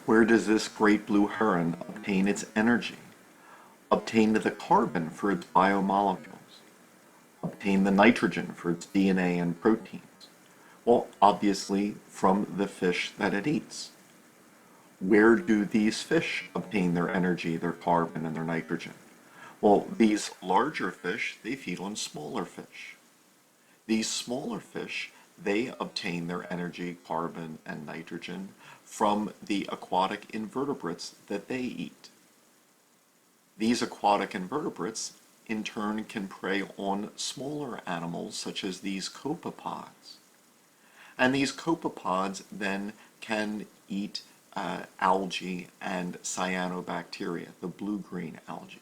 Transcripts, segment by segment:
Where does this great blue heron obtain its energy? Obtain the carbon for its biomolecules? Obtain the nitrogen for its DNA and proteins? Well, obviously from the fish that it eats. Where do these fish obtain their energy, their carbon, and their nitrogen? Well, these larger fish, they feed on smaller fish. These smaller fish, they obtain their energy, carbon, and nitrogen from the aquatic invertebrates that they eat. These aquatic invertebrates, in turn, can prey on smaller animals such as these copepods. And these copepods then can eat algae and cyanobacteria, the blue-green algae.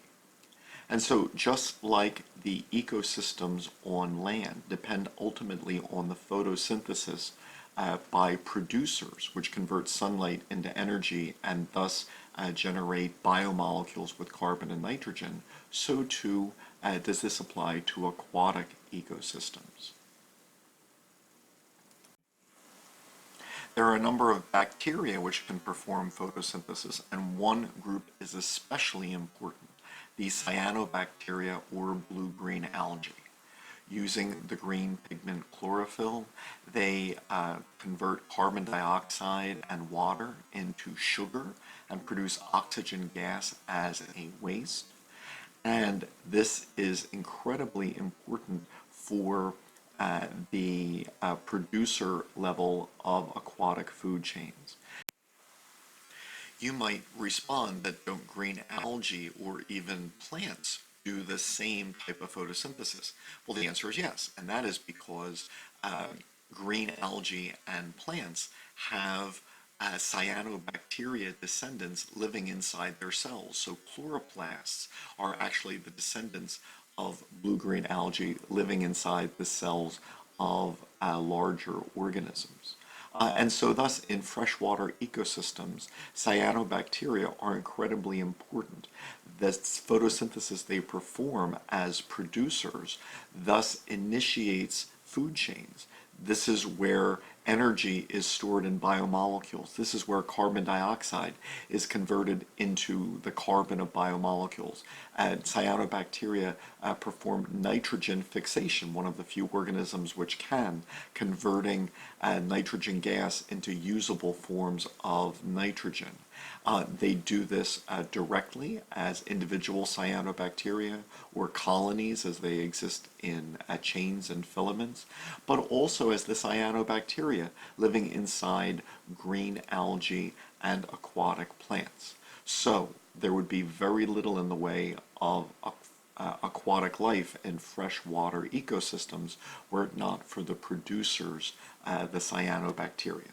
And so just like the ecosystems on land depend ultimately on the photosynthesis by producers, which convert sunlight into energy and thus generate biomolecules with carbon and nitrogen, so too does this apply to aquatic ecosystems. There are a number of bacteria which can perform photosynthesis, and one group is especially important, the cyanobacteria or blue-green algae. Using the green pigment chlorophyll, they convert carbon dioxide and water into sugar and produce oxygen gas as a waste. And this is incredibly important for the producer level of aquatic food chains. You might respond that don't green algae or even plants do the same type of photosynthesis? Well, the answer is yes, and that is because green algae and plants have cyanobacteria descendants living inside their cells. So chloroplasts are actually the descendants of blue-green algae living inside the cells of larger organisms. And so thus in freshwater ecosystems, cyanobacteria are incredibly important. The photosynthesis they perform as producers thus initiates food chains. This is where energy is stored in biomolecules. This is where carbon dioxide is converted into the carbon of biomolecules. And cyanobacteria perform nitrogen fixation, one of the few organisms which can, converting nitrogen gas into usable forms of nitrogen. They do this directly as individual cyanobacteria or colonies as they exist in chains and filaments, but also as the cyanobacteria living inside green algae and aquatic plants. So there would be very little in the way of aquatic life in freshwater ecosystems were it not for the producers, the cyanobacteria.